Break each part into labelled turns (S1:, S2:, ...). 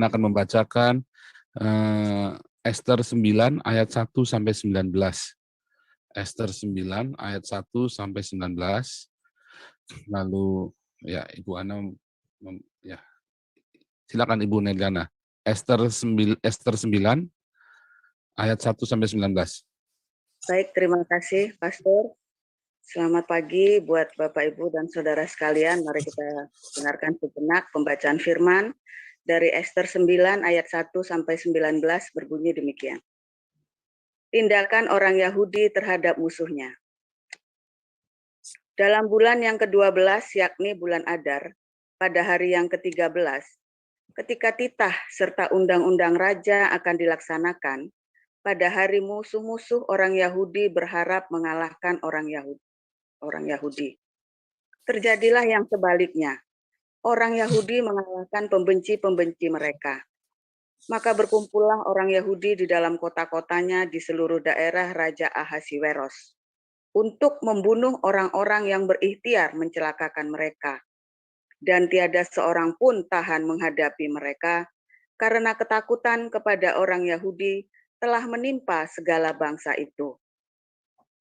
S1: akan membacakan Ester 9 ayat 1 sampai 19. Ester 9 ayat 1 sampai 19. Lalu ya Ibu Ana ya silakan Ibu Neliana. Ester 9 ayat 1 sampai 19.
S2: Baik, terima kasih Pastor. Selamat pagi buat Bapak Ibu dan Saudara sekalian. Mari kita dengarkan sejenak pembacaan firman dari Ester 9 ayat 1 sampai 19 berbunyi demikian. Tindakan orang Yahudi terhadap musuhnya. Dalam bulan yang ke-12, yakni bulan Adar, pada hari yang ke-13, ketika titah serta undang-undang raja akan dilaksanakan, pada hari musuh-musuh orang Yahudi berharap mengalahkan orang Yahudi. Terjadilah yang sebaliknya. Orang Yahudi mengalahkan pembenci-pembenci mereka. Maka berkumpullah orang Yahudi di dalam kota-kotanya di seluruh daerah Raja Ahasiweros untuk membunuh orang-orang yang berikhtiar mencelakakan mereka. Dan tiada seorang pun tahan menghadapi mereka, karena ketakutan kepada orang Yahudi telah menimpa segala bangsa itu.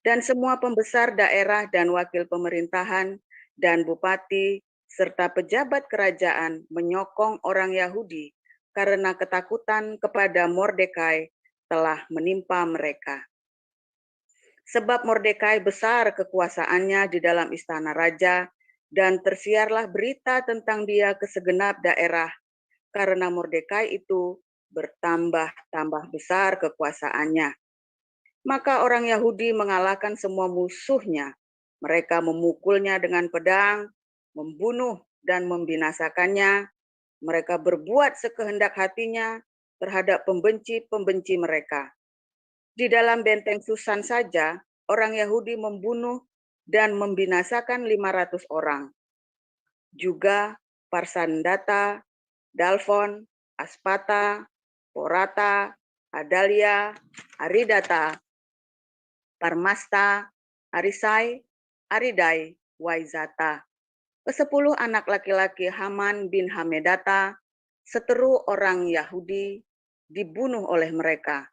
S2: Dan semua pembesar daerah dan wakil pemerintahan dan bupati serta pejabat kerajaan menyokong orang Yahudi karena ketakutan kepada Mordekai telah menimpa mereka. Sebab Mordekai besar kekuasaannya di dalam istana raja, dan tersiarlah berita tentang dia ke segenap daerah, karena Mordekai itu bertambah-tambah besar kekuasaannya. Maka orang Yahudi mengalahkan semua musuhnya. Mereka memukulnya dengan pedang, membunuh dan membinasakannya. Mereka berbuat sekehendak hatinya terhadap pembenci-pembenci mereka. Di dalam benteng Susan saja, orang Yahudi membunuh dan membinasakan 500 orang. Juga Parsandata, Dalfon, Aspata, Porata, Adalia, Aridata, Parmasta, Arisai, Aridai, Waizata. Ke-10 anak laki-laki Haman bin Hamedata, seteru orang Yahudi, dibunuh oleh mereka.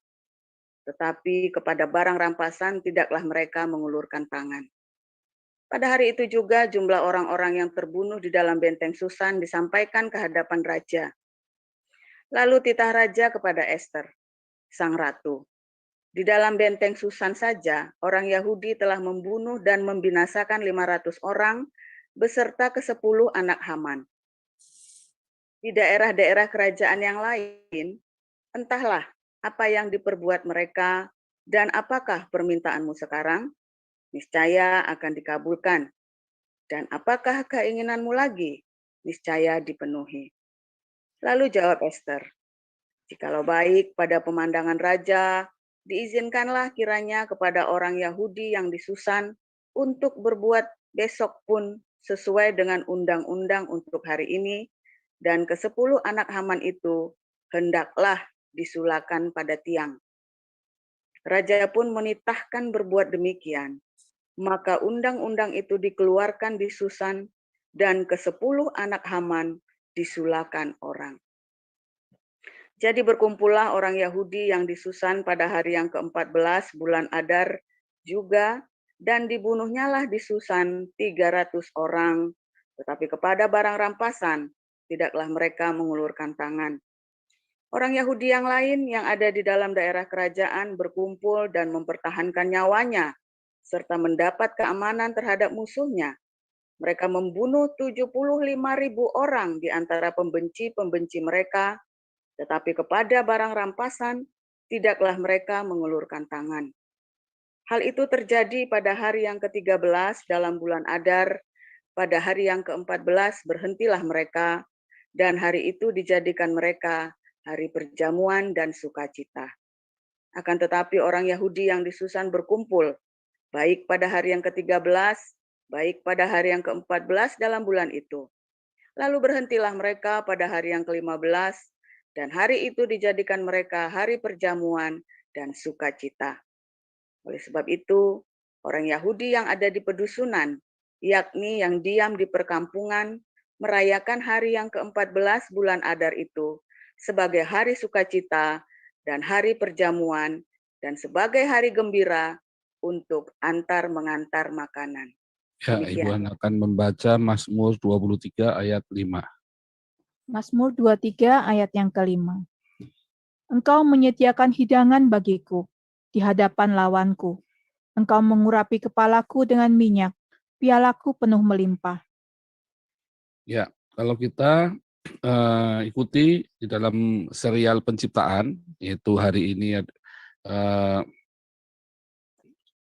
S2: Tetapi kepada barang rampasan tidaklah mereka mengulurkan tangan. Pada hari itu juga jumlah orang-orang yang terbunuh di dalam benteng Susan disampaikan ke hadapan raja. Lalu titah raja kepada Ester, sang ratu. Di dalam benteng Susan saja, orang Yahudi telah membunuh dan membinasakan 500 orang beserta ke-10 anak Haman. Di daerah-daerah kerajaan yang lain, entahlah apa yang diperbuat mereka dan apakah permintaanmu sekarang, niscaya akan dikabulkan. Dan apakah keinginanmu lagi, niscaya dipenuhi. Lalu jawab Ester, jikalau baik pada pemandangan raja, diizinkanlah kiranya kepada orang Yahudi yang di Susan untuk berbuat besok pun sesuai dengan undang-undang untuk hari ini, dan ke-10 anak Haman itu hendaklah disulakan pada tiang. Raja pun menitahkan berbuat demikian. Maka undang-undang itu dikeluarkan di Susan, dan ke-10 anak Haman disulakan orang. Jadi berkumpullah orang Yahudi yang di Susan pada hari yang ke-14 bulan Adar juga, dan dibunuhnyalah di Susan 300 orang, tetapi kepada barang rampasan tidaklah mereka mengulurkan tangan. Orang Yahudi yang lain yang ada di dalam daerah kerajaan berkumpul dan mempertahankan nyawanya, serta mendapat keamanan terhadap musuhnya. Mereka membunuh 75.000 orang di antara pembenci-pembenci mereka, tetapi kepada barang rampasan tidaklah mereka mengulurkan tangan. Hal itu terjadi pada hari yang ke-13 dalam bulan Adar. Pada hari yang ke-14 berhentilah mereka, dan hari itu dijadikan mereka hari perjamuan dan sukacita. Akan tetapi orang Yahudi yang di Susan berkumpul, baik pada hari yang ke-13, baik pada hari yang ke-14 dalam bulan itu. Lalu berhentilah mereka pada hari yang ke-15, dan hari itu dijadikan mereka hari perjamuan dan sukacita. Oleh sebab itu, orang Yahudi yang ada di pedusunan, yakni yang diam di perkampungan, merayakan hari yang ke-14 bulan Adar itu sebagai hari sukacita dan hari perjamuan, dan sebagai hari gembira untuk antar mengantar makanan.
S1: Ya, Ibu
S2: Demikian.
S1: Ana akan membaca Mazmur 23 ayat 5.
S3: Mazmur 23 ayat yang kelima. Engkau menyediakan hidangan bagiku di hadapan lawanku. Engkau mengurapi kepalaku dengan minyak, pialaku penuh melimpah.
S1: Ya, kalau kita ikuti di dalam serial penciptaan, yaitu hari ini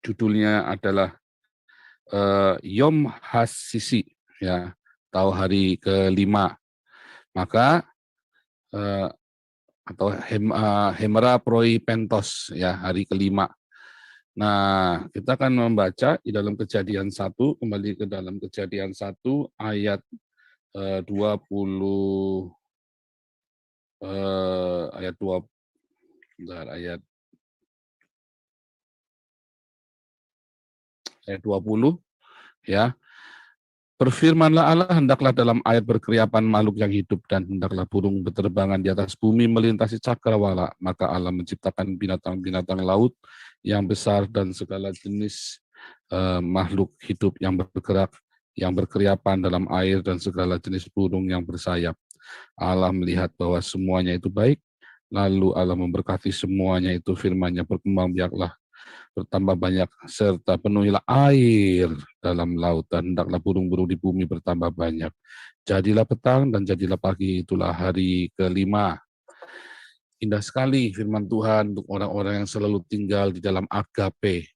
S1: judulnya adalah Yom HaSisi, ya, atau hari kelima. Maka atau Hemera Proipentos, ya, hari kelima. Nah, kita akan membaca di dalam Kejadian 1, kembali ke dalam Kejadian 1 ayat 20 ayat 20 ayat 20, ya. Berfirmanlah Allah, hendaklah dalam air berkeriapan makhluk yang hidup, dan hendaklah burung berterbangan di atas bumi melintasi cakrawala. Maka Allah menciptakan binatang-binatang laut yang besar dan segala jenis makhluk hidup yang bergerak, yang berkeriapan dalam air, dan segala jenis burung yang bersayap. Allah melihat bahwa semuanya itu baik, lalu Allah memberkati semuanya itu, firman-Nya, berkembang biaklah, bertambah banyak, serta penuhilah air dalam laut, dan hendaklah burung-burung di bumi bertambah banyak. Jadilah petang dan jadilah pagi, itulah hari kelima. Indah sekali firman Tuhan untuk orang-orang yang selalu tinggal di dalam agape,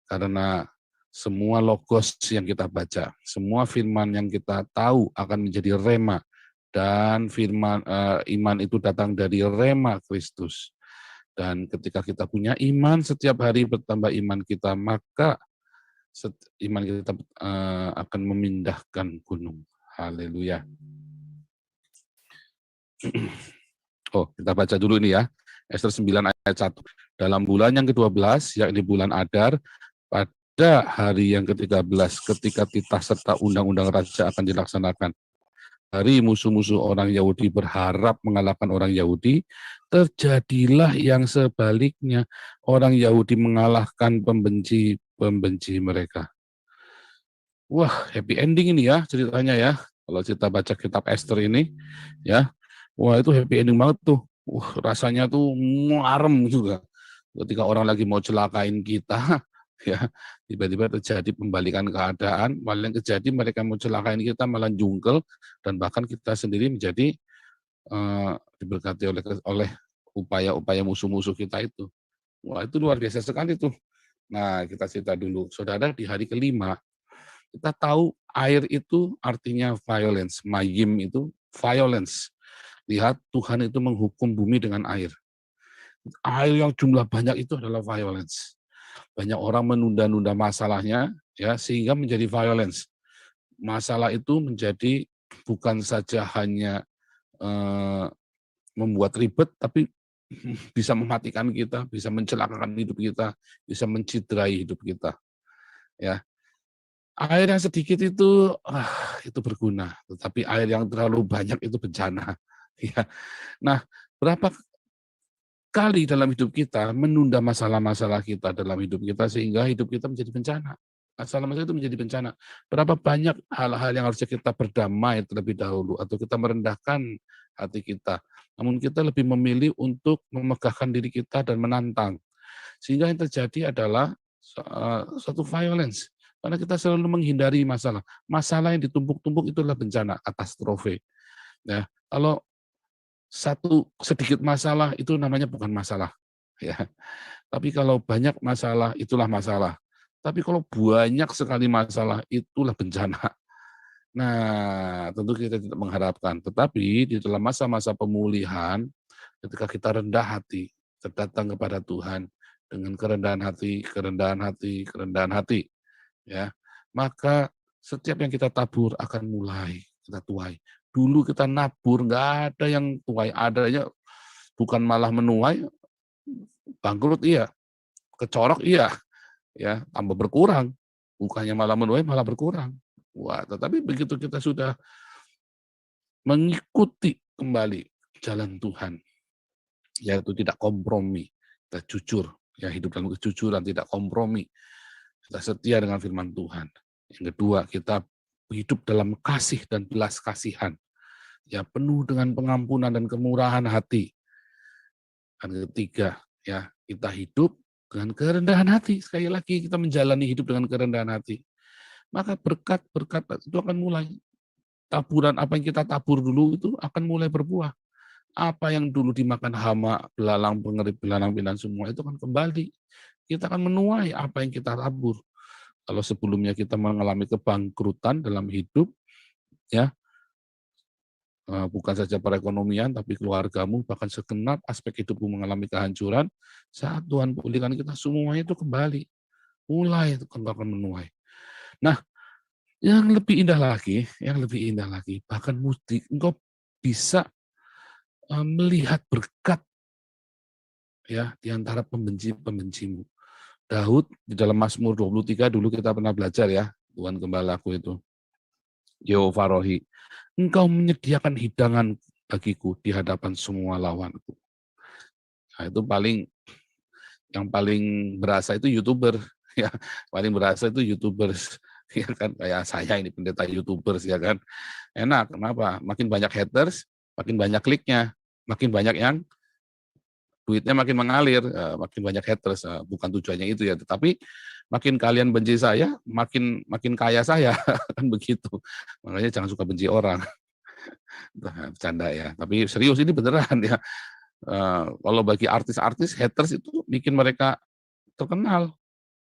S1: karena semua logos yang kita baca, semua firman yang kita tahu akan menjadi rema, dan firman iman itu datang dari rema Kristus. Dan ketika kita punya iman, setiap hari bertambah iman kita, maka iman kita akan memindahkan gunung. Haleluya. Oh, kita baca dulu ini ya. Ester 9 ayat 1. Dalam bulan yang ke-12, yakni bulan Adar, pada hari yang ke-13, ketika titah serta undang-undang raja akan dilaksanakan, hari musuh-musuh orang Yahudi berharap mengalahkan orang Yahudi, terjadilah yang sebaliknya. Orang Yahudi mengalahkan pembenci mereka. Wah, happy ending ini ya ceritanya ya. Kalau kita baca kitab Esther ini, ya, wah itu happy ending banget tuh. Rasanya tuh muarem juga. Ketika orang lagi mau celakain kita, ya, tiba-tiba terjadi pembalikan keadaan, malah yang terjadi mereka mau celakain kita malah jungkel, dan bahkan kita sendiri menjadi diberkati oleh upaya-upaya musuh-musuh kita itu. Wah, itu luar biasa sekali tuh. Nah, kita cerita dulu. Saudara, di hari kelima, kita tahu air itu artinya violence. Mayim itu violence. Lihat, Tuhan itu menghukum bumi dengan air. Air yang jumlah banyak itu adalah violence. Banyak orang menunda-nunda masalahnya, ya, sehingga menjadi violence. Masalah itu menjadi bukan saja hanya membuat ribet, tapi bisa mematikan kita, bisa mencelakakan hidup kita, bisa menciderai hidup kita. Ya, air yang sedikit itu berguna, tetapi air yang terlalu banyak itu bencana. Ya, nah, berapa kali dalam hidup kita menunda masalah-masalah kita dalam hidup kita sehingga hidup kita menjadi bencana. Masalah-masalah itu menjadi bencana. Berapa banyak hal-hal yang harusnya kita berdamai terlebih dahulu, atau kita merendahkan hati kita. Namun kita lebih memilih untuk memegahkan diri kita dan menantang. Sehingga yang terjadi adalah suatu violence. Karena kita selalu menghindari masalah. Masalah yang ditumpuk-tumpuk itulah bencana, katastrofe. Ya, kalau satu sedikit masalah itu namanya bukan masalah. Ya. Tapi kalau banyak masalah itulah masalah. Tapi kalau banyak sekali masalah, itulah bencana. Nah, tentu kita tidak mengharapkan. Tetapi di dalam masa-masa pemulihan, ketika kita rendah hati, datang kepada Tuhan dengan kerendahan hati, kerendahan hati, ya, maka setiap yang kita tabur akan mulai kita tuai. Dulu kita nabur, nggak ada yang tuai, adanya bukan malah menuai, bangkrut iya, kecorok iya, ya, tambah berkurang, bukannya malah menuai malah berkurang. Wah, tetapi begitu kita sudah mengikuti kembali jalan Tuhan, yaitu tidak kompromi, kita jujur, ya hidup dalam kejujuran, tidak kompromi, kita setia dengan firman Tuhan. Yang kedua, kita hidup dalam kasih dan belas kasihan, ya penuh dengan pengampunan dan kemurahan hati. Dan ketiga, ya kita hidup dengan kerendahan hati. Sekali lagi kita menjalani hidup dengan kerendahan hati. Maka berkat-berkat itu akan mulai. Taburan apa yang kita tabur dulu itu akan mulai berbuah. Apa yang dulu dimakan hama, belalang, pengerit, belalang, pinan semua itu akan kembali. Kita akan menuai apa yang kita tabur. Kalau sebelumnya kita mengalami kebangkrutan dalam hidup, ya bukan saja perekonomian, tapi keluargamu, bahkan segenap aspek hidupmu mengalami kehancuran, saat Tuhan pulihkan kita semuanya itu kembali. Mulai itu akan menuai. Nah, yang lebih indah lagi, bahkan engkau bisa melihat berkat ya di antara pembenci-pembencimu. Daud di dalam Mazmur 23 dulu kita pernah belajar ya, Tuhan Gembalaku itu. Yehova Rohi, engkau menyediakan hidangan bagiku di hadapan semua lawanku. Nah, itu yang paling berasa itu YouTuber ya, paling berasa itu YouTubers ya kan, kayak saya ini pendeta YouTubers ya kan. Enak, kenapa? Makin banyak haters, makin banyak kliknya, makin banyak yang duitnya makin mengalir, makin banyak haters, bukan tujuannya itu ya, tetapi makin kalian benci saya, makin kaya saya, kan begitu. Makanya jangan suka benci orang. Bercanda ya, tapi serius ini beneran ya. Kalau bagi artis-artis, haters itu bikin mereka terkenal.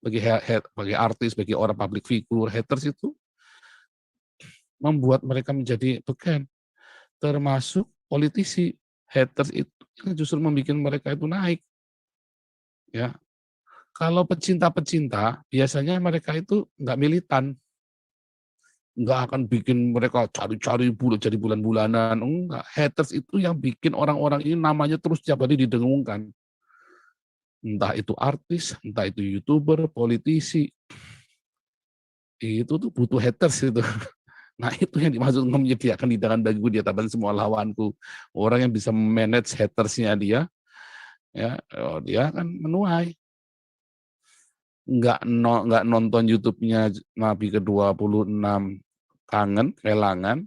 S1: Bagi artis, bagi orang public figure, haters itu membuat mereka menjadi beken. Termasuk politisi, haters itu yang justru membuat mereka itu naik. Ya, kalau pecinta-pecinta, biasanya mereka itu nggak militan, nggak akan bikin mereka cari-cari jadi bulan-bulanan, enggak. Haters itu yang bikin orang-orang ini namanya terus tiap hari didengungkan. Entah itu artis, entah itu YouTuber, politisi, itu tuh butuh haters itu. Nah itu yang dimaksud menyediakan hidangan bagiku di hadapan semua lawanku. Orang yang bisa manage hatersnya dia, ya dia akan menuai. Nggak nonton YouTube-nya Nabi ke-26 kangen, kelangan,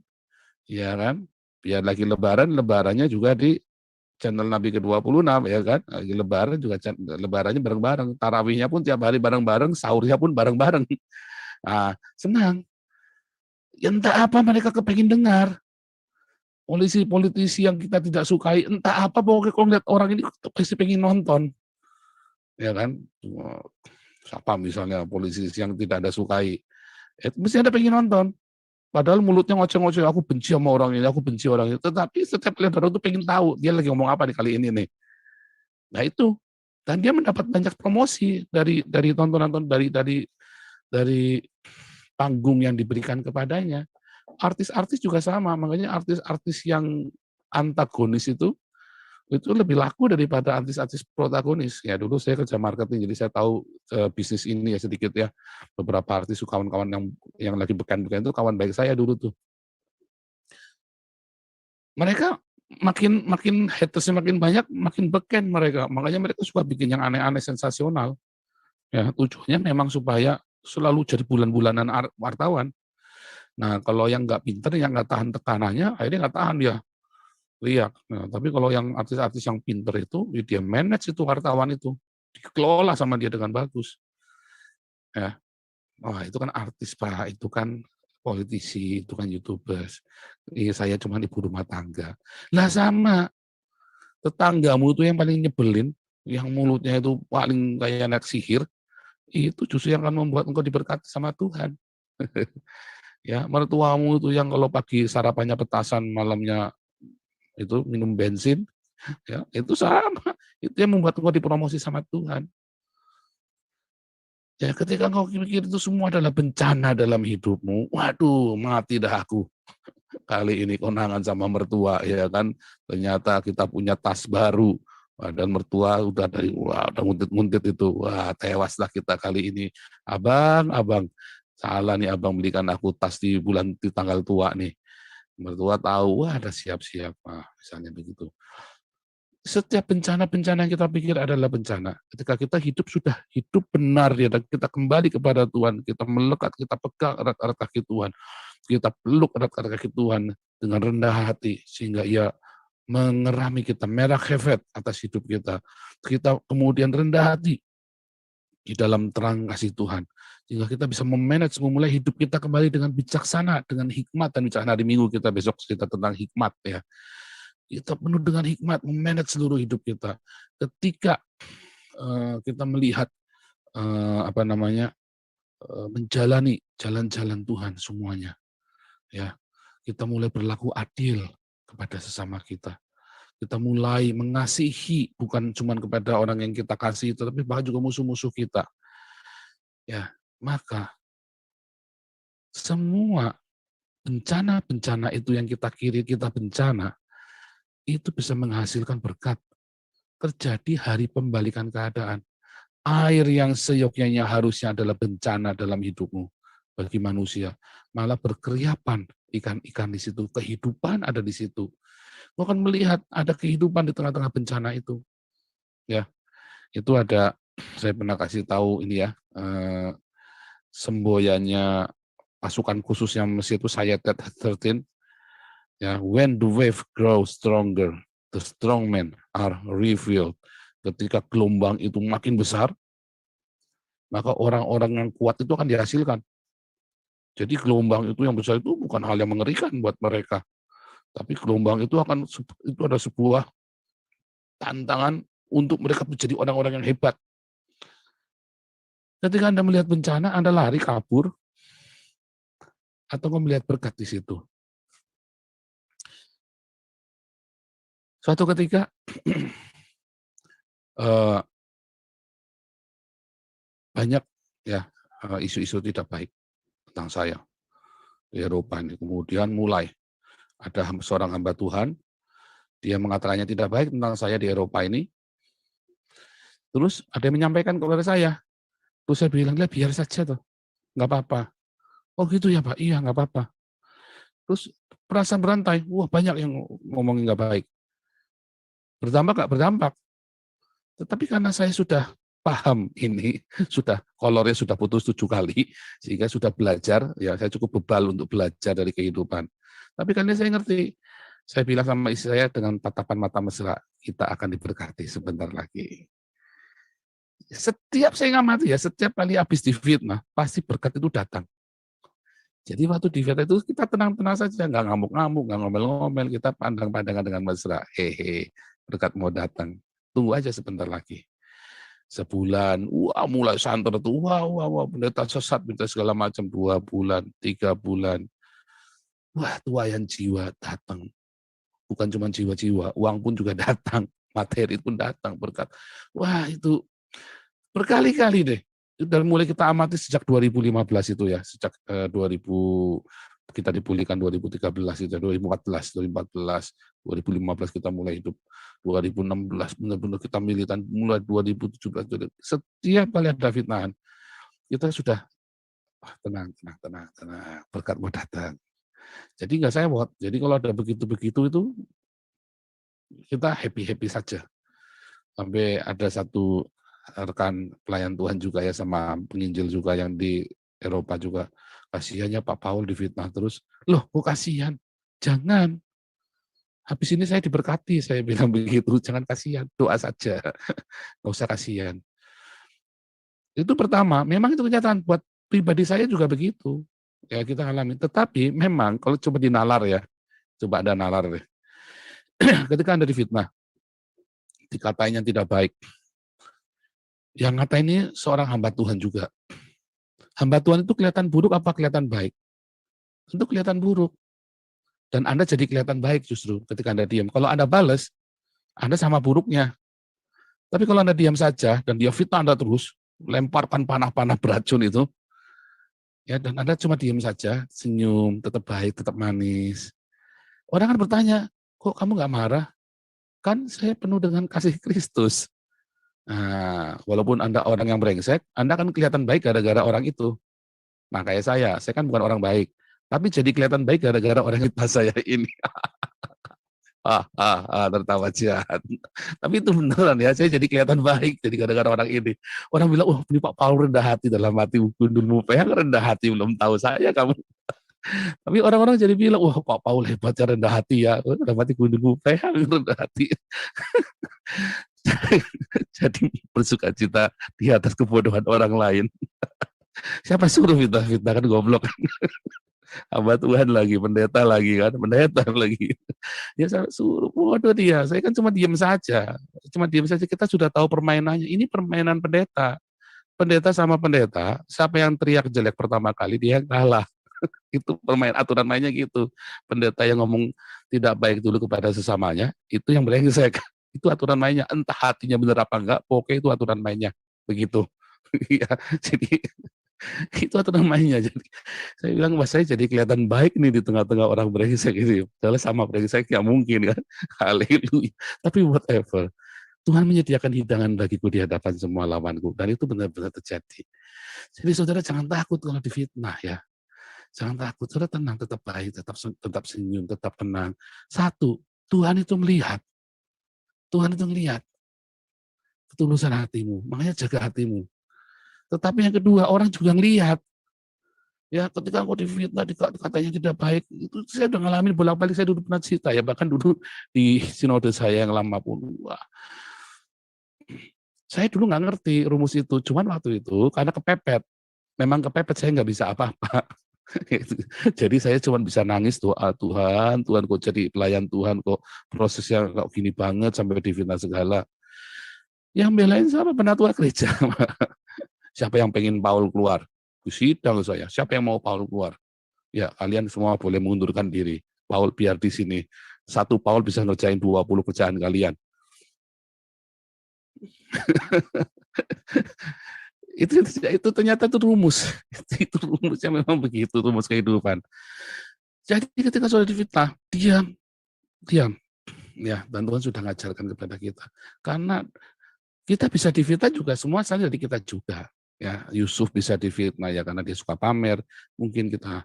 S1: ya kan? Biar lagi lebarannya juga di channel Nabi ke-26 ya kan, lagi lebaran juga lebarannya bareng-bareng, tarawihnya pun tiap hari bareng-bareng, sahurnya pun bareng-bareng. Nah, senang. Ya entah apa mereka kepengin dengar. Politisi yang kita tidak sukai, entah apa pokoknya kalau lihat orang ini pasti pengen nonton. Ya kan? Siapa misalnya politisi yang tidak ada sukai, mesti ada pengen nonton. Padahal mulutnya ngoceh-ngoceh, aku benci sama orang ini, aku benci orang ini. Tetapi setiap lihat orang itu pengen tahu, dia lagi ngomong apa di kali ini nih. Nah itu. Dan dia mendapat banyak promosi dari tontonan dari panggung yang diberikan kepadanya. Artis-artis juga sama, makanya artis-artis yang antagonis itu lebih laku daripada artis-artis protagonis. Ya dulu saya kerja marketing, jadi saya tahu bisnis ini ya sedikit ya. Beberapa artis kawan-kawan yang lagi beken-beken itu kawan baik saya dulu tuh. Mereka makin hatersnya makin banyak, makin beken mereka. Makanya mereka suka bikin yang aneh-aneh sensasional. Ya tujuannya memang supaya selalu jadi bulan-bulanan wartawan. Nah kalau yang nggak pinter, yang nggak tahan tekanannya, akhirnya nggak tahan dia. Lihat. Nah, tapi kalau yang artis-artis yang pinter itu, dia manage itu wartawan itu, dikelola sama dia dengan bagus. Ya, wah itu kan artis Pak, itu kan politisi, itu kan YouTubers. Saya cuma ibu rumah tangga. Lah sama, tetanggamu itu yang paling nyebelin, yang mulutnya itu paling kayak anak sihir, itu justru yang akan membuat engkau diberkati sama Tuhan. Ya, mertuamu itu yang kalau pagi sarapannya petasan, malamnya itu minum bensin, ya itu sama, itu yang membuat engkau dipromosi sama Tuhan. Ya ketika engkau pikir itu semua adalah bencana dalam hidupmu, waduh mati dah aku. Kali ini konangan sama mertua ya kan, ternyata kita punya tas baru, dan mertua udah nguntit-nguntit itu, wah tewaslah kita kali ini. Abang, salah nih abang belikan aku tas di tanggal tua nih. Mertua tahu, wah ada siap-siap, misalnya begitu. Setiap bencana-bencana yang kita pikir adalah bencana. Ketika kita hidup sudah hidup benar, ya, dan kita kembali kepada Tuhan, kita melekat, kita pegang erat-erat kaki Tuhan, kita peluk erat-erat kaki Tuhan dengan rendah hati, sehingga Ia mengerami kita, merah hefet atas hidup kita. Kita kemudian rendah hati di dalam terang kasih Tuhan, sehingga kita bisa memulai hidup kita kembali dengan bijaksana, dengan hikmat. Dan bicara hari Minggu kita besok cerita tentang hikmat, ya. Kita penuh dengan hikmat memanage seluruh hidup kita. Ketika kita melihat menjalani jalan-jalan Tuhan semuanya, ya, kita mulai berlaku adil kepada sesama kita. Kita mulai mengasihi bukan cuma kepada orang yang kita kasih, tetapi bahkan juga musuh-musuh kita. Ya, maka semua bencana-bencana itu yang kita kiri, kita bencana, itu bisa menghasilkan berkat. Terjadi hari pembalikan keadaan. Air yang seyogyanya harusnya adalah bencana dalam hidupmu bagi manusia, malah berkeriapan ikan-ikan di situ, kehidupan ada di situ. Kau akan melihat ada kehidupan di tengah-tengah bencana itu. Ya, itu ada, saya pernah kasih tahu ini ya, semboyannya pasukan khusus yang Mesir itu Sayatet 13. Ya, when the wave grows stronger, the strong men are revealed. Ketika gelombang itu makin besar, maka orang-orang yang kuat itu akan dihasilkan. Jadi gelombang itu yang besar itu bukan hal yang mengerikan buat mereka, tapi gelombang itu ada sebuah tantangan untuk mereka menjadi orang-orang yang hebat. Ketika Anda melihat bencana, Anda lari kabur, atau melihat berkat di situ. Suatu ketika banyak ya isu-isu tidak baik tentang saya di Eropa ini. Kemudian mulai ada seorang hamba Tuhan, dia mengatakannya tidak baik tentang saya di Eropa ini. Terus ada yang menyampaikan kepada saya. Terus saya bilang, biar saja tuh, nggak apa-apa. Oh gitu ya Pak, iya nggak apa-apa. Terus perasaan berantai, wah banyak yang ngomongin nggak baik. Berdampak nggak berdampak. Tetapi karena saya sudah paham ini, kolornya sudah putus 7 kali, sehingga sudah belajar, ya saya cukup bebal untuk belajar dari kehidupan. Tapi karena saya ngerti, saya bilang sama istri saya dengan tatapan mata mesra, kita akan diberkati sebentar lagi. Setiap saya ngamati ya, setiap kali habis difitnah, pasti berkat itu datang. Jadi waktu difitnah itu kita tenang-tenang saja, nggak ngamuk-ngamuk, nggak ngomel-ngomel, kita pandang-pandangan dengan mesra. Hehe, berkat mau datang. Tunggu aja sebentar lagi. Sebulan, wah mulai santer tuh, wah, pendeta sesat, pendeta segala macam, 2 bulan, 3 bulan. Wah, tuayan jiwa datang. Bukan cuma jiwa-jiwa, uang pun juga datang, materi pun datang, berkat. Wah, itu berkali-kali deh. Dan mulai kita amati sejak 2015 itu ya, sejak 2000 kita dipulihkan 2013 itu, 2014, 2015 kita mulai hidup, 2016 benar-benar kita militan, mulai 2017. Setiap kali ada fitnahan, kita sudah tenang, berkat mau datang. Jadi nggak sewot. Jadi kalau ada begitu-begitu itu kita happy saja. Sampai ada satu rekan pelayan Tuhan juga ya, sama penginjil juga yang di Eropa juga, kasihannya Pak Paul difitnah terus. Loh, kok kasihan? Jangan. Habis ini saya diberkati, saya bilang begitu. Jangan kasihan, doa saja. Nggak usah kasihan. Itu pertama, memang itu kenyataan. Buat pribadi saya juga begitu. Ya kita alami. Tetapi memang kalau coba dinalar ya, coba Anda nalar deh. Ketika Anda difitnah, dikatain yang tidak baik, yang ngatain ini seorang hamba Tuhan juga. Hamba Tuhan itu kelihatan buruk apa kelihatan baik? Tentu kelihatan buruk. Dan Anda jadi kelihatan baik justru ketika Anda diam. Kalau Anda balas, Anda sama buruknya. Tapi kalau Anda diam saja dan dia fitnah Anda terus, lemparkan panah-panah beracun itu, ya, dan Anda cuma diam saja, senyum, tetap baik, tetap manis. Orang kan bertanya, kok kamu nggak marah? Kan saya penuh dengan kasih Kristus. Nah, walaupun Anda orang yang brengsek, Anda kan kelihatan baik gara-gara orang itu. Nah, kayak saya kan bukan orang baik. Tapi jadi kelihatan baik gara-gara orang kita saya ini. Tertawa jahat. Tapi itu beneran ya, saya jadi kelihatan baik jadi gara-gara orang ini. Orang bilang, "Wah, ini Pak Paul rendah hati." Dalam hati, gundulmu peang rendah hati, belum tahu saya kamu. Tapi orang-orang jadi bilang, "Wah, Pak Paul hebatnya rendah hati ya." Dalam hati, gundulmu peang rendah hati. Jadi bersukacita di atas kebodohan orang lain. Siapa suruh fitnah kan goblok. Hamba Tuhan lagi, pendeta lagi kan, pendeta lagi. Ya saya suruh bodoh dia, saya kan cuma diam saja. Cuma diam saja, kita sudah tahu permainannya. Ini permainan pendeta. Pendeta sama pendeta, siapa yang teriak jelek pertama kali, dia yang kalah. Itu aturan mainnya gitu. Pendeta yang ngomong tidak baik dulu kepada sesamanya, itu yang brengsek. Itu aturan mainnya, entah hatinya benar apa enggak, pokoknya itu aturan mainnya. Begitu. Ya, jadi itu aturan mainnya. Jadi saya bilang, "Wah, saya jadi kelihatan baik nih di tengah-tengah orang brengsek itu." Padahal sama brengsek ya mungkin kan. Haleluya. Tapi whatever. Tuhan menyediakan hidangan bagiku di hadapan semua lawanku, dan itu benar-benar terjadi. Jadi saudara jangan takut kalau difitnah ya. Jangan takut, saudara tenang, tetap baik, tetap senyum, tetap tenang. Satu, Tuhan itu melihat. Tuhan itu melihat ketulusan hatimu, makanya jaga hatimu. Tetapi yang kedua, orang juga ngelihat. Ya, ketika aku difitnah, katanya tidak baik, itu saya udah ngalamin bolak-balik, saya dulu pernah cerita ya, bahkan dulu di sinode saya yang lama pun, wah, saya dulu nggak ngerti rumus itu, cuman waktu itu karena kepepet, memang kepepet saya nggak bisa apa-apa. Jadi saya cuma bisa nangis doa, Tuhan kok jadi pelayan Tuhan, kok prosesnya kok gini banget sampai difitnah segala. Yang belain siapa? Penatua gereja. Siapa yang pengen Paul keluar? Sidang saya. Siapa yang mau Paul keluar? Ya, kalian semua boleh mengundurkan diri. Paul biar di sini. Satu Paul bisa ngerjain 20 kerjaan kalian. itu ternyata itu rumus. Itu rumusnya memang begitu, rumus kehidupan. Jadi ketika sudah difitnah, diam. Ya, dan Tuhan sudah ngajarkan kepada kita. Karena kita bisa difitnah juga semua saja dari kita juga. Ya, Yusuf bisa difitnah ya karena dia suka pamer, mungkin kita,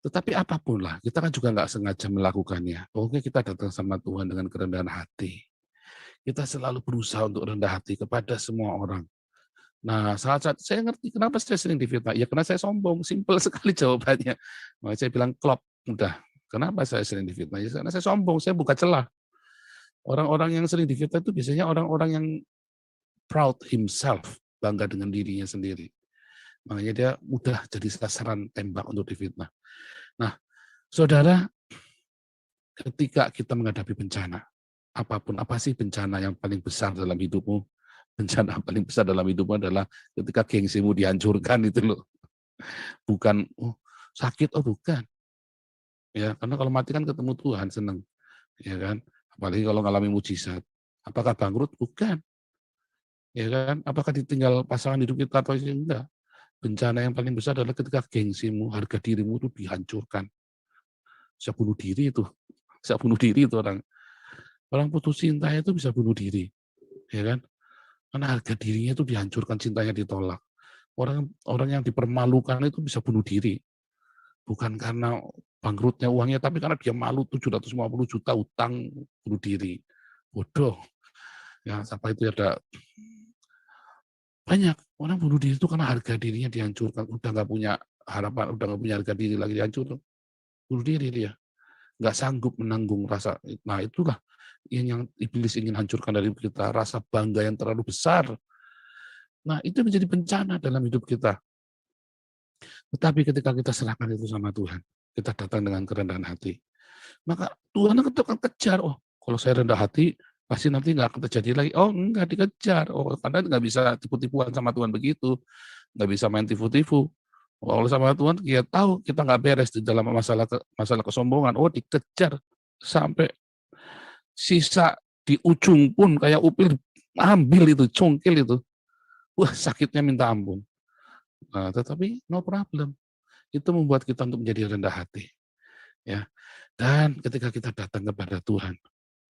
S1: tetapi apapun lah, kita kan juga nggak sengaja melakukannya. Oke, kita datang sama Tuhan dengan kerendahan hati. Kita selalu berusaha untuk rendah hati kepada semua orang. Nah, saat saya ngerti kenapa saya sering difitnah. Ya karena saya sombong, simpel sekali jawabannya. Makanya saya bilang klop, udah. Kenapa saya sering difitnah? Ya karena saya sombong, saya buka celah. Orang-orang yang sering difitnah itu biasanya orang-orang yang proud himself, bangga dengan dirinya sendiri. Makanya dia mudah jadi sasaran tembak untuk difitnah. Nah, saudara, ketika kita menghadapi bencana, apapun, apa sih bencana yang paling besar dalam hidupmu? Bencana paling besar dalam hidupmu adalah ketika gengsimu dihancurkan itu loh. Bukan, oh sakit, oh bukan. Ya, karena kalau mati kan ketemu Tuhan, senang. Ya kan? Apalagi kalau ngalami mujizat. Apakah bangkrut? Bukan. Ya kan? Apakah ditinggal pasangan hidup kita atau enggak? Bencana yang paling besar adalah ketika gengsimu, harga dirimu itu dihancurkan. Bisa bunuh diri itu. Bisa bunuh diri itu orang. Orang putus cinta itu bisa bunuh diri. Ya kan? Karena harga dirinya itu dihancurkan, cintanya ditolak. Orang yang dipermalukan itu bisa bunuh diri. Bukan karena bangkrutnya uangnya, tapi karena dia malu 750 juta utang, bunuh diri. Bodoh. Ya, sampai itu ada banyak orang bunuh diri itu karena harga dirinya dihancurkan, udah nggak punya harapan, udah nggak punya harga diri lagi, dihancur, bunuh diri dia, nggak sanggup menanggung rasa. Nah itulah yang iblis ingin hancurkan dari kita, rasa bangga yang terlalu besar. Nah itu menjadi bencana dalam hidup kita. Tetapi ketika kita serahkan itu sama Tuhan, kita datang dengan kerendahan hati, maka Tuhan akan kejar. Oh, kalau saya rendah hati, pasti nanti nggak akan terjadi lagi. Oh, nggak dikejar. Oh, karena nggak bisa tipu-tipuan sama Tuhan begitu. Nggak bisa main tipu-tipu. Kalau sama Tuhan, kita tahu kita nggak beres di dalam masalah kesombongan. Oh, dikejar sampai sisa di ujung pun kayak upil ambil itu, congkil itu. Wah, sakitnya minta ampun. Nah, tetapi no problem. Itu membuat kita untuk menjadi rendah hati. Ya. Dan ketika kita datang kepada Tuhan,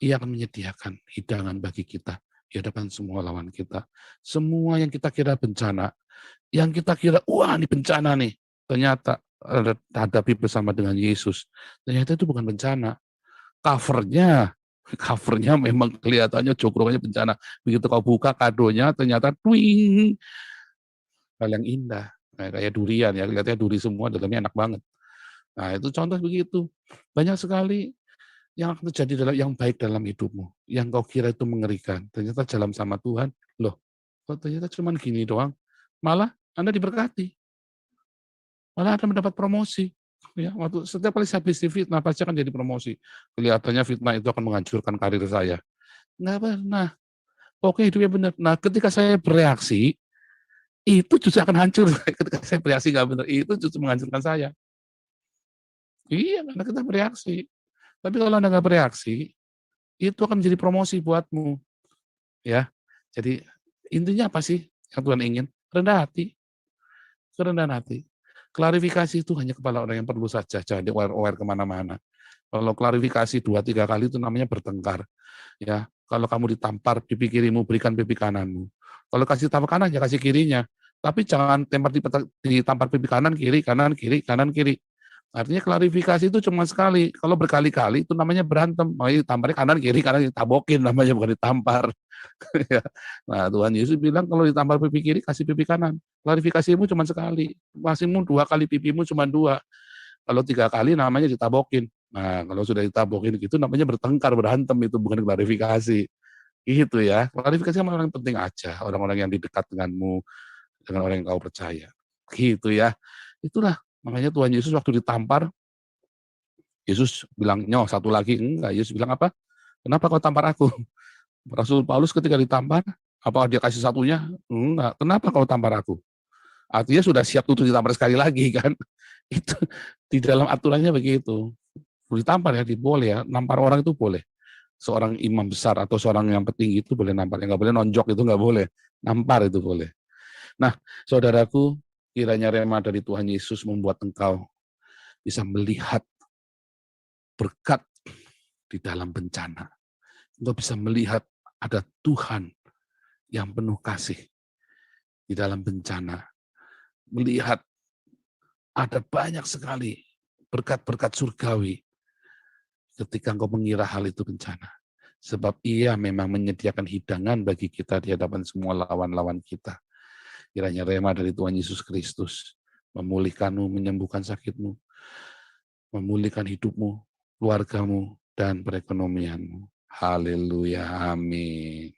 S1: Ia akan menyediakan hidangan bagi kita di hadapan semua lawan kita. Semua yang kita kira bencana, yang kita kira, wah ini bencana nih, ternyata hadapi bersama dengan Yesus. Ternyata itu bukan bencana. Covernya memang kelihatannya cokrokannya bencana. Begitu kau buka kadonya, ternyata twing, hal yang indah. Kayak durian ya, kelihatannya duri semua, dalamnya enak banget. Nah itu contoh begitu. Banyak sekali yang akan terjadi yang baik dalam hidupmu. Yang kau kira itu mengerikan. Ternyata jalan sama Tuhan, loh, kok ternyata cuma gini doang. Malah Anda diberkati. Malah Anda mendapat promosi. Ya, setiap kali saya habis fitnah, pasti akan jadi promosi. Kelihatannya fitnah itu akan menghancurkan karir saya. Nggak pernah. Oke, hidupnya benar. Nah, ketika saya bereaksi, itu justru akan hancur. Ketika saya bereaksi nggak benar, itu justru menghancurkan saya. Iya, karena kita bereaksi. Tapi kalau Anda nggak bereaksi, itu akan menjadi promosi buatmu. Ya, jadi intinya apa sih yang Tuhan ingin? Rendah hati. Kerendahan hati. Klarifikasi itu hanya kepada orang yang perlu saja, jangan aware kemana-mana. Kalau klarifikasi 2-3 kali itu namanya bertengkar. Ya, kalau kamu ditampar pipi kirimu, berikan pipi kananmu. Kalau kasih tampar kanan, ya kasih kirinya. Tapi jangan ditampar pipi kanan, kiri, kanan, kiri, kanan, kiri. Artinya klarifikasi itu cuma sekali. Kalau berkali-kali itu namanya berantem. Oh, tamparnya kanan, kiri, kanan, ditabokin namanya, bukan ditampar. Ya. Nah, Tuhan Yesus bilang kalau ditampar pipi kiri, kasih pipi kanan. Klarifikasimu cuma sekali. Maksimum 2 kali pipimu cuma 2. Kalau 3 kali namanya ditabokin. Nah, kalau sudah ditabokin gitu namanya bertengkar, berantem, itu bukan klarifikasi. Gitu ya. Klarifikasi sama orang yang penting aja, orang-orang yang di dekat denganmu, dengan orang yang kau percaya. Gitu ya. Itulah makanya Tuhan Yesus waktu ditampar, Yesus bilang, "Nyoh, satu lagi." Enggak, Yesus bilang apa? "Kenapa kau tampar aku?" Rasul Paulus ketika ditampar, apakah dia kasih satunya? Enggak. "Kenapa kau tampar aku?" Artinya sudah siap untuk ditampar sekali lagi kan. Itu di dalam aturannya begitu. Ditampar ya, boleh ya, nampar orang itu boleh. Seorang imam besar atau seorang yang petinggi itu boleh nampar, yang nggak boleh nonjok, itu nggak boleh. Nampar itu boleh. Nah, saudaraku, kiranya rema dari Tuhan Yesus membuat engkau bisa melihat berkat di dalam bencana. Engkau bisa melihat ada Tuhan yang penuh kasih di dalam bencana. Melihat ada banyak sekali berkat-berkat surgawi ketika engkau mengira hal itu bencana. Sebab ia memang menyediakan hidangan bagi kita di hadapan semua lawan-lawan kita. Kiranya rema dari Tuhan Yesus Kristus memulihkanmu, menyembuhkan sakitmu, memulihkan hidupmu, keluargamu, dan perekonomianmu. Haleluya, amin.